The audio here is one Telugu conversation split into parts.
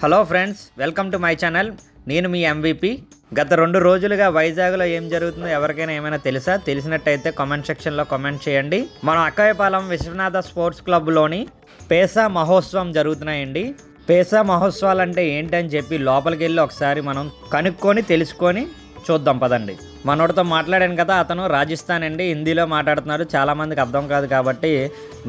Hello friends, welcome to my channel. నేను మీ MVP. గత 2 రోజులుగా వైజాగ్లో ఏం జరుగుతుందో ఎవరికైనా ఏమైనా తెలుసా? తెలిసినట్టయితే కామెంట్ సెక్షన్లో కామెంట్ చేయండి. మన అక్కయ్యపాలెం విశ్వనాథ స్పోర్ట్స్ క్లబ్లోని పేసా మహోత్సవం జరుగుతున్నాయండి. పేసా మహోత్సవాలు అంటే ఏంటని చెప్పి లోపలికి వెళ్ళి ఒకసారి మనం కనుక్కొని తెలుసుకొని చూద్దాం పదండి. మనోడితో మాట్లాడాను కదా, అతను రాజస్థాన్ అండి, హిందీలో మాట్లాడుతున్నారు. చాలామందికి అర్థం కాదు కాబట్టి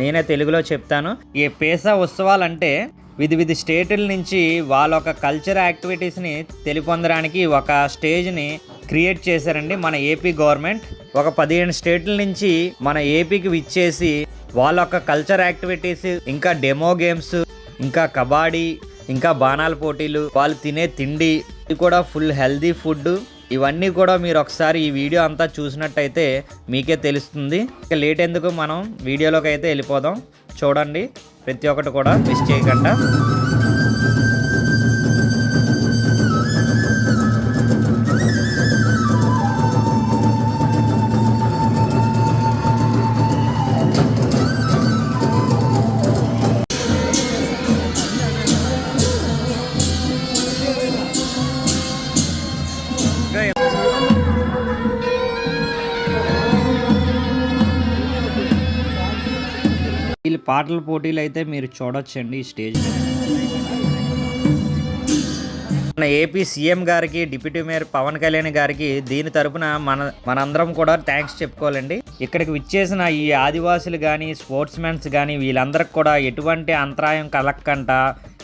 నేనే తెలుగులో చెప్తాను. ఈ పేసా ఉత్సవాలు అంటే వివిధ స్టేట్ల నుంచి వాళ్ళ ఒక కల్చర్ యాక్టివిటీస్ని తెలిపొందడానికి ఒక స్టేజ్ని క్రియేట్ చేశారండి మన ఏపీ గవర్నమెంట్. ఒక 15 స్టేట్ల నుంచి మన ఏపీకి విచ్చేసి వాళ్ళ ఒక కల్చర్ యాక్టివిటీస్, ఇంకా డెమో గేమ్స్, ఇంకా కబడ్డీ, ఇంకా బాణాల పోటీలు, వాళ్ళు తినే తిండి, ఇది కూడా ఫుల్ హెల్దీ ఫుడ్, ఇవన్నీ కూడా మీరు ఒకసారి ఈ వీడియో అంతా చూసినట్టయితే మీకే తెలుస్తుంది. ఇక లేట్ ఎందుకు, మనం వీడియోలోకి అయితే వెళ్ళిపోదాం. చూడండి, ప్రతి ఒక్కటి కూడా మిస్ చేయకుండా. వీళ్ళ పాటల పోటీలు అయితే మీరు చూడొచ్చండి ఈ స్టేజ్. మన ఏపీ సీఎం గారికి, డిప్యూటీ మేయర్ పవన్ కళ్యాణ్ గారికి దీని తరపున మనందరం కూడా థ్యాంక్స్ చెప్పుకోవాలండి. ఇక్కడికి విచ్చేసిన ఈ ఆదివాసులు కానీ, స్పోర్ట్స్ మెన్స్ కానీ వీళ్ళందరికి కూడా ఎటువంటి అంతరాయం కలగకుండా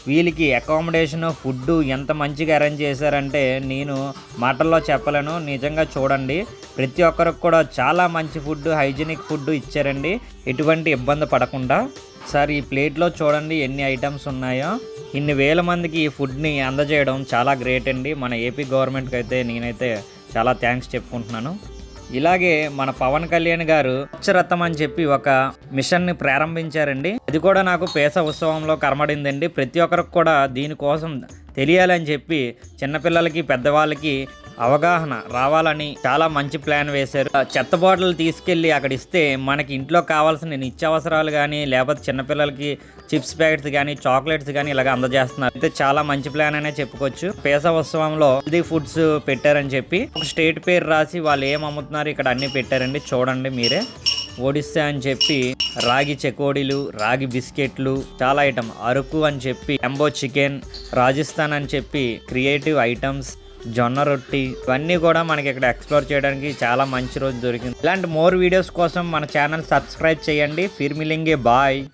వీళ్ళకి అకామిడేషన్, ఫుడ్ ఎంత మంచిగా అరేంజ్ చేశారంటే నేను మాటల్లో చెప్పలేను. నిజంగా చూడండి, ప్రతి ఒక్కరికి కూడా చాలా మంచి ఫుడ్, హైజీనిక్ ఫుడ్ ఇచ్చారండి, ఎటువంటి ఇబ్బంది పడకుండా. సార్, ఈ ప్లేట్లో చూడండి ఎన్ని ఐటమ్స్ ఉన్నాయో. ఇన్ని వేల మందికి ఈ ఫుడ్ని అందజేయడం చాలా గ్రేట్ అండి. మన ఏపీ గవర్నమెంట్కి అయితే నేనైతే చాలా థ్యాంక్స్ చెప్పుకుంటున్నాను. ఇలాగే మన పవన్ కళ్యాణ్ గారు అక్షరత్నం అని చెప్పి ఒక మిషన్ని ప్రారంభించారండి. అది కూడా నాకు పేసా ఉత్సవంలో కనబడిందండి. ప్రతి ఒక్కరికి కూడా దీనికోసం తెలియాలని చెప్పి చిన్నపిల్లలకి, పెద్దవాళ్ళకి అవగాహన రావాలని చాలా మంచి ప్లాన్ వేశారు. చెత్త బాటిల్ తీసుకెళ్ళి అక్కడ ఇస్తే మనకి ఇంట్లో కావాల్సిన నిత్యావసరాలు కానీ, లేకపోతే చిన్నపిల్లలకి చిప్స్ ప్యాకెట్స్ కానీ, చాక్లెట్స్ కానీ ఇలాగ అందజేస్తున్నారు. అయితే చాలా మంచి ప్లాన్ అనే చెప్పుకోవచ్చు. పేసా ఉత్సవంలో హెల్దీ ఫుడ్స్ పెట్టారని చెప్పి ఒక స్టేట్ పేరు రాసి వాళ్ళు ఏం అమ్ముతున్నారు ఇక్కడ అన్ని పెట్టారండి. చూడండి మీరే. ఒడిస్సా అని చెప్పి రాగి చెకోడీలు, రాగి బిస్కెట్లు, చాలా ఐటమ్. అరకు అని చెప్పి ఎంబో చికెన్, రాజస్థాన్ అని చెప్పి క్రియేటివ్ ఐటమ్స్, జొన్న రొట్టి, ఇవన్నీ కూడా మనకి ఇక్కడ ఎక్స్ప్లోర్ చేయడానికి చాలా మంచి రోజు దొరికింది. ఇలాంటి మోర్ వీడియోస్ కోసం మన ఛానల్ సబ్స్క్రైబ్ చేయండి. ఫిర్ మిలేంగే, బాయ్.